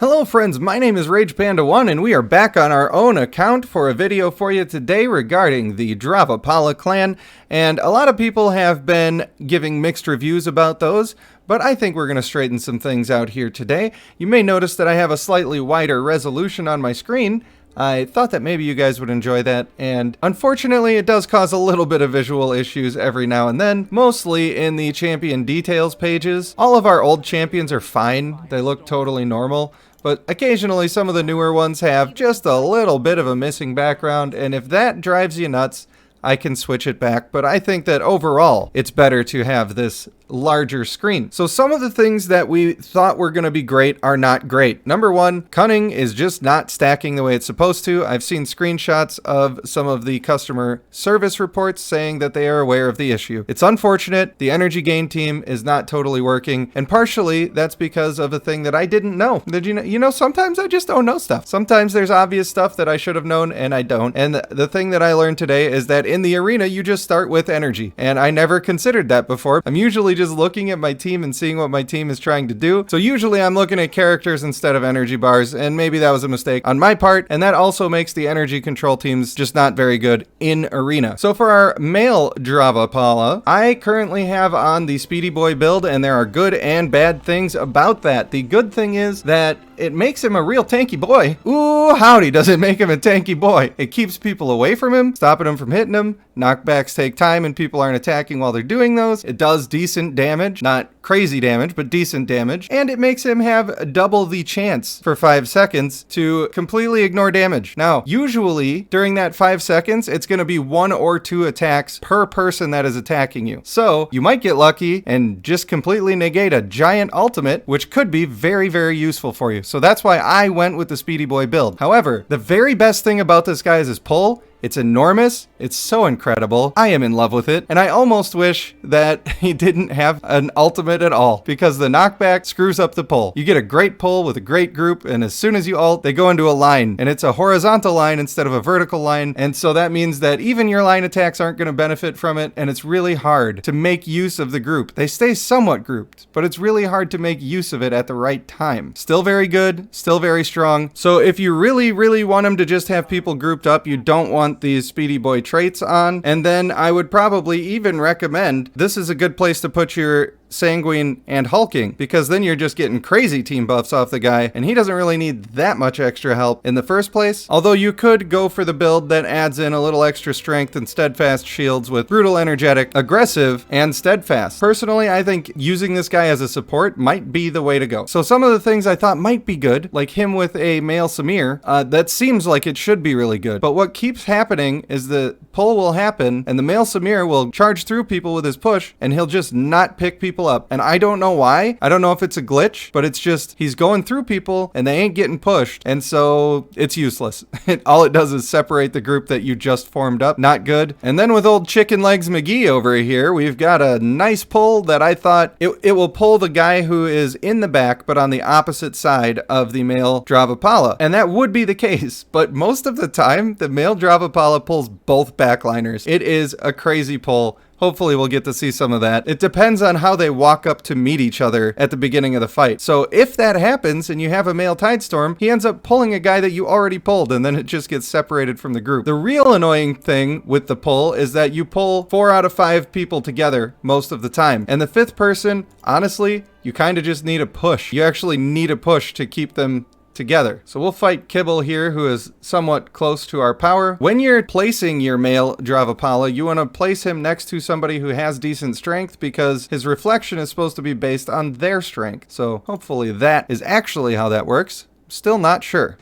Hello friends, my name is RagePanda1 and we are back on our own account for a video for you today regarding the Dravapala clan, and a lot of people have been giving mixed reviews about those, but I think we're going to straighten some things out here today. You may notice that I have a slightly wider resolution on my screen. I thought that maybe you guys would enjoy that, and unfortunately it does cause a little bit of visual issues every now and then, mostly in the champion details pages. All of our old champions are fine, they look totally normal, but occasionally some of the newer ones have just a little bit of a missing background, and if that drives you nuts, I can switch it back, but I think that overall it's better to have this larger screen. So some of the things that we thought were going to be great are not great. Number one, Cunning is just not stacking the way it's supposed to. I've seen screenshots of some of the customer service reports saying that they are aware of the issue. It's unfortunate. The energy gain team is not totally working, and partially that's because of a thing that I didn't know. Did you know sometimes I just don't know stuff. Sometimes there's obvious stuff that I should have known and I don't. And the thing that I learned today is that in the arena you just start with energy, and I never considered that before. I'm usually just looking at my team and seeing what my team is trying to do. So usually I'm looking at characters instead of energy bars, and maybe that was a mistake on my part, and that also makes the energy control teams just not very good in arena. So for our male Dravapala, I currently have on the Speedy Boy build, and there are good and bad things about that. The good thing is that it makes him a real tanky boy. Ooh, howdy, does it make him a tanky boy. It keeps people away from him, stopping him from hitting him. Knockbacks take time and people aren't attacking while they're doing those. It does decent damage, not crazy damage, but decent damage. And it makes him have double the chance for 5 seconds to completely ignore damage. Now, usually during that 5 seconds, it's going to be 1 or 2 attacks per person that is attacking you. So you might get lucky and just completely negate a giant ultimate, which could be very, very useful for you. So that's why I went with the Speedy Boy build. However, the very best thing about this guy is his pull. It's enormous. It's so incredible. I am in love with it. And I almost wish that he didn't have an ultimate at all, because the knockback screws up the pull. You get a great pull with a great group, and as soon as you ult, they go into a line, and it's a horizontal line instead of a vertical line. And so that means that even your line attacks aren't going to benefit from it, and it's really hard to make use of the group. They stay somewhat grouped, but it's really hard to make use of it at the right time. Still very good, still very strong. So if you really, really want him to just have people grouped up, you don't want these Speedy Boy traits on, and then I would probably even recommend, this is a good place to put your Sanguine and Hulking, because then you're just getting crazy team buffs off the guy, and he doesn't really need that much extra help in the first place. Although you could go for the build that adds in a little extra strength and steadfast shields with brutal, energetic, aggressive, and steadfast. Personally, I think using this guy as a support might be the way to go. So some of the things I thought might be good, like him with a male Simir, that seems like it should be really good. But what keeps happening is the pull will happen, and the male Simir will charge through people with his push, and he'll just not pick people up. And I don't know why. I don't know if it's a glitch, but it's just he's going through people and they ain't getting pushed, and so it's useless. All it does is separate the group that you just formed up. Not good. And then with old Chicken Legs McGee over here, we've got a nice pull that I thought it will pull the guy who is in the back but on the opposite side of the male Dravapala, and that would be the case, but most of the time the male Dravapala pulls both backliners. It is a crazy pull. Hopefully we'll get to see some of that. It depends on how they walk up to meet each other at the beginning of the fight. So if that happens and you have a male Tidestorm, he ends up pulling a guy that you already pulled, and then it just gets separated from the group. The real annoying thing with the pull is that you pull 4 out of 5 people together most of the time. And the 5th person, honestly, you kind of just need a push. You actually need a push to keep them together. So we'll fight Kibble here, who is somewhat close to our power. When you're placing your male Dravapala, you want to place him next to somebody who has decent strength, because his reflection is supposed to be based on their strength. So hopefully that is actually how that works. Still not sure.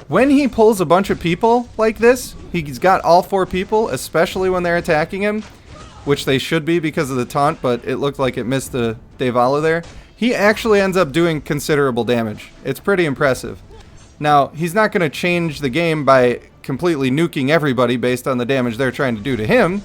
When he pulls a bunch of people like this, he's got all 4 people, especially when they're attacking him, which they should be because of the taunt, but it looked like it missed the Daevala there. He actually ends up doing considerable damage. It's pretty impressive. Now, he's not going to change the game by completely nuking everybody based on the damage they're trying to do to him,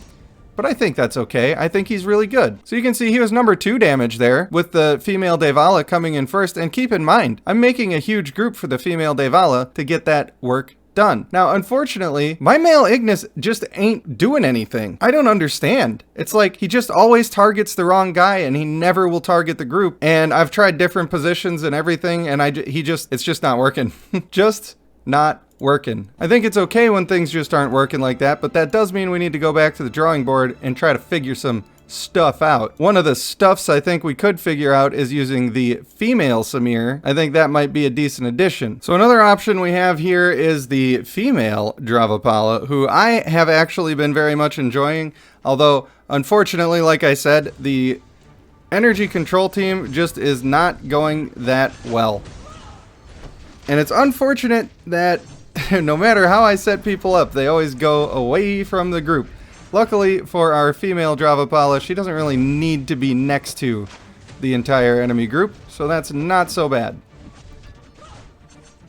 but I think that's okay. I think he's really good. So you can see he was number 2 damage there, with the female Daevala coming in first, and keep in mind, I'm making a huge group for the female Daevala to get that work Done. Now, unfortunately, my male Ignis just ain't doing anything. I don't understand. It's like he just always targets the wrong guy and he never will target the group. And I've tried different positions and everything and it's just not working. Just not working. I think it's okay when things just aren't working like that, but that does mean we need to go back to the drawing board and try to figure some stuff out. One of the stuffs I think we could figure out is using the female Simir. I think that might be a decent addition. So another option we have here is the female Dravapala, who I have actually been very much enjoying, although unfortunately, like I said, the energy control team just is not going that well. And it's unfortunate that no matter how I set people up, they always go away from the group. Luckily for our female Dravapala, she doesn't really need to be next to the entire enemy group, so that's not so bad.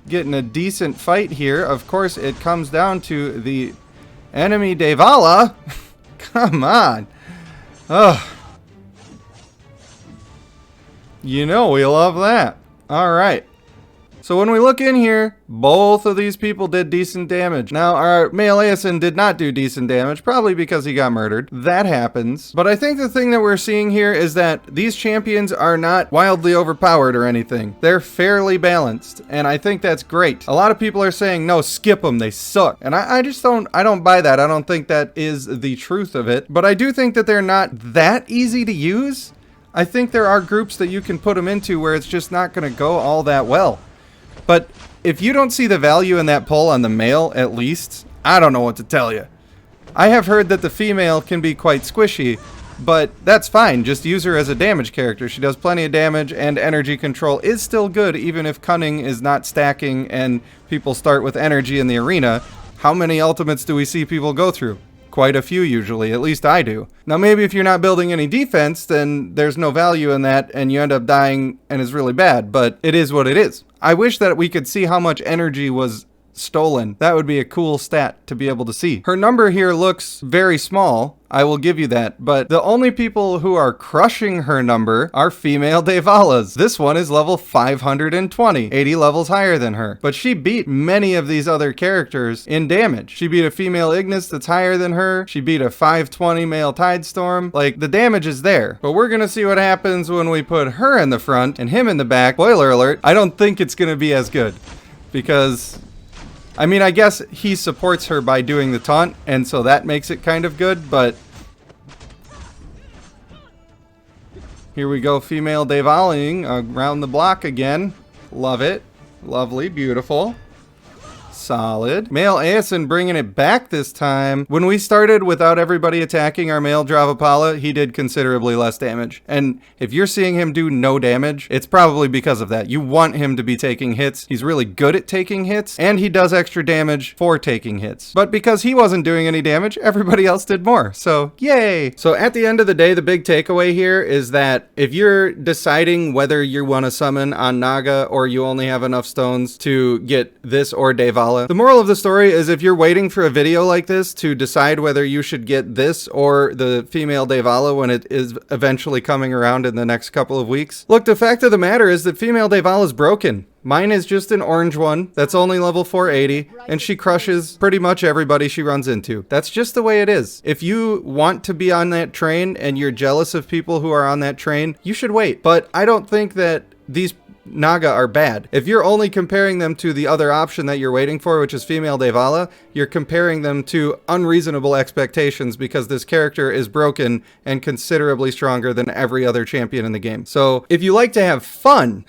Getting a decent fight here. Of course, it comes down to the enemy Daevala. Come on. Ugh. You know we love that. All right. So when we look in here, both of these people did decent damage. Now, our male Aeson did not do decent damage, probably because he got murdered. That happens. But I think the thing that we're seeing here is that these champions are not wildly overpowered or anything. They're fairly balanced, and I think that's great. A lot of people are saying, no, skip them, they suck. And I don't buy that. I don't think that is the truth of it. But I do think that they're not that easy to use. I think there are groups that you can put them into where it's just not going to go all that well. But if you don't see the value in that pull on the male, at least, I don't know what to tell you. I have heard that the female can be quite squishy, but that's fine. Just use her as a damage character. She does plenty of damage, and energy control is still good, even if Cunning is not stacking and people start with energy in the arena. How many ultimates do we see people go through? Quite a few usually, at least I do. Now maybe if you're not building any defense, then there's no value in that and you end up dying and it's really bad, but it is what it is. I wish that we could see how much energy was stolen. That would be a cool stat to be able to see. Her number here looks very small, I will give you that, but the only people who are crushing her number are female Daevalas. This one is level 520, 80 levels higher than her, but she beat many of these other characters in damage. She beat a female Ignis that's higher than her. She beat a 520 male Tidestorm. Like, the damage is there, but we're gonna see what happens when we put her in the front and him in the back. Spoiler alert, I don't think it's gonna be as good, because I mean, I guess he supports her by doing the taunt, and so that makes it kind of good, but here we go, female Daevaling around the block again. Love it. Lovely, beautiful. Solid. Male Aeson bringing it back this time. When we started without everybody attacking our male Dravapala, he did considerably less damage. And if you're seeing him do no damage, it's probably because of that. You want him to be taking hits. He's really good at taking hits, and he does extra damage for taking hits. But because he wasn't doing any damage, everybody else did more. So, yay! So at the end of the day, the big takeaway here is that if you're deciding whether you want to summon on Naga or you only have enough stones to get this or Daevala, the moral of the story is if you're waiting for a video like this to decide whether you should get this or the female Daevala when it is eventually coming around in the next couple of weeks, look, the fact of the matter is that female Daevala is broken. Mine is just an orange one that's only level 480, and she crushes pretty much everybody she runs into. That's just the way it is. If you want to be on that train and you're jealous of people who are on that train, you should wait. But I don't think that these Naga are bad. If you're only comparing them to the other option that you're waiting for, which is female Daevala, you're comparing them to unreasonable expectations because this character is broken and considerably stronger than every other champion in the game. So if you like to have fun,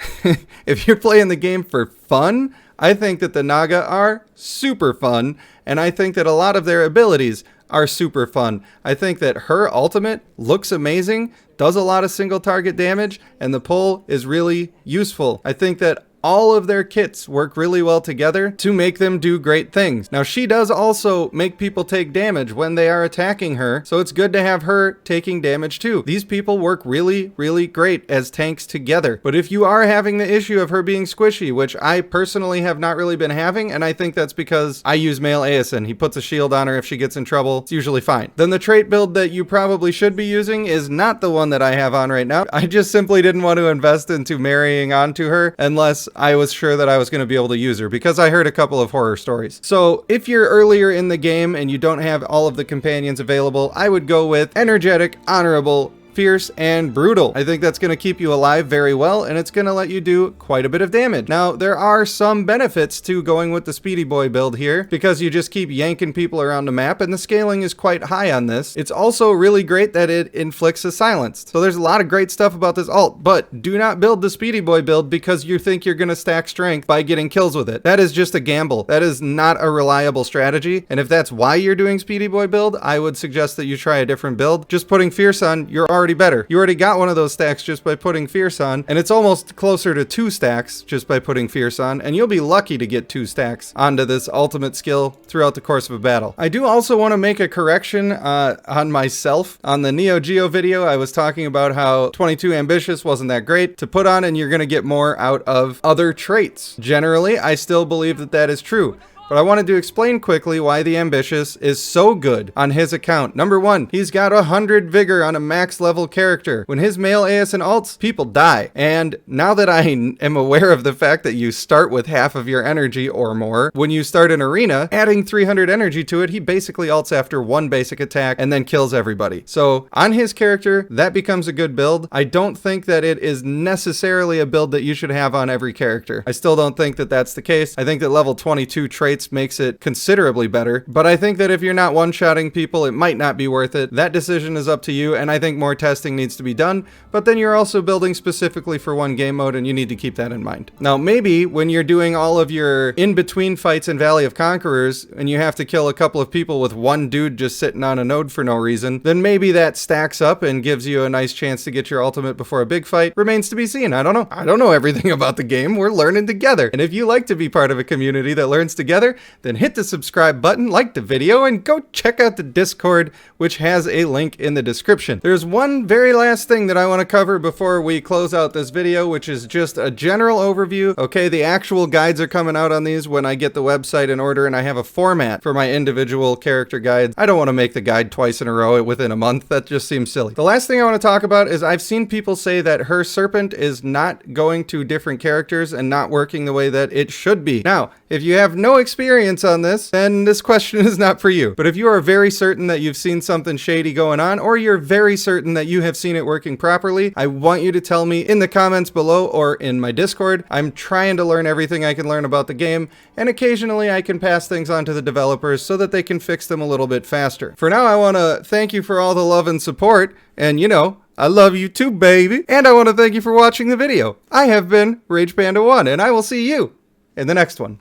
if you're playing the game for fun, I think that the Naga are super fun, and I think that a lot of their abilities are super fun. I think that her ultimate looks amazing, does a lot of single target damage, and the pull is really useful. I think that all of their kits work really well together to make them do great things. Now, she does also make people take damage when they are attacking her, so it's good to have her taking damage too. These people work really, really great as tanks together. But if you are having the issue of her being squishy, which I personally have not really been having, and I think that's because I use male Aeson. He puts a shield on her if she gets in trouble. It's usually fine. Then the trait build that you probably should be using is not the one that I have on right now. I just simply didn't want to invest into marrying onto her unless I was sure that I was going to be able to use her because I heard a couple of horror stories. So if you're earlier in the game and you don't have all of the companions available, I would go with energetic, honorable, fierce, and brutal. I think that's going to keep you alive very well, and it's going to let you do quite a bit of damage. Now, there are some benefits to going with the Speedy Boy build here, because you just keep yanking people around the map, and the scaling is quite high on this. It's also really great that it inflicts a silence. So there's a lot of great stuff about this ult, but do not build the Speedy Boy build because you think you're going to stack strength by getting kills with it. That is just a gamble. That is not a reliable strategy, and if that's why you're doing Speedy Boy build, I would suggest that you try a different build. Just putting Fierce on, you're already better. You already got one of those stacks just by putting Fierce on, and it's almost closer to 2 stacks just by putting Fierce on, and you'll be lucky to get 2 stacks onto this ultimate skill throughout the course of a battle. I do also want to make a correction on myself. On the Neo Geo video, I was talking about how 22 Ambitious wasn't that great to put on, and you're going to get more out of other traits. Generally, I still believe that that is true. But I wanted to explain quickly why the Ambitious is so good on his account. Number 1, he's got 100 vigor on a max level character. When his male AS and ults, people die. And now that I am aware of the fact that you start with half of your energy or more, when you start an arena, adding 300 energy to it, he basically ults after 1 basic attack and then kills everybody. So on his character, that becomes a good build. I don't think that it is necessarily a build that you should have on every character. I still don't think that that's the case. I think that level 22 traits makes it considerably better, but I think that if you're not one-shotting people, it might not be worth it. That decision is up to you, and I think more testing needs to be done, but then you're also building specifically for one game mode, and you need to keep that in mind. Now, maybe when you're doing all of your in-between fights in Valley of Conquerors, and you have to kill a couple of people with one dude just sitting on a node for no reason, then maybe that stacks up and gives you a nice chance to get your ultimate before a big fight. Remains to be seen. I don't know. I don't know everything about the game. We're learning together. And if you like to be part of a community that learns together, then hit the subscribe button, like the video, and go check out the Discord, which has a link in the description. There's one very last thing that I want to cover before we close out this video, which is just a general overview. Okay, the actual guides are coming out on these when I get the website in order, and I have a format for my individual character guides. I don't want to make the guide twice in a row within a month. That just seems silly. The last thing I want to talk about is I've seen people say that her serpent is not going to different characters and not working the way that it should be. Now, if you have no experience on this, then this question is not for you. But if you are very certain that you've seen something shady going on, or you're very certain that you have seen it working properly, I want you to tell me in the comments below or in my Discord. I'm trying to learn everything I can learn about the game, and occasionally I can pass things on to the developers so that they can fix them a little bit faster. For now, I want to thank you for all the love and support, and you know, I love you too, baby. And I want to thank you for watching the video. I have been RagePanda1, and I will see you in the next one.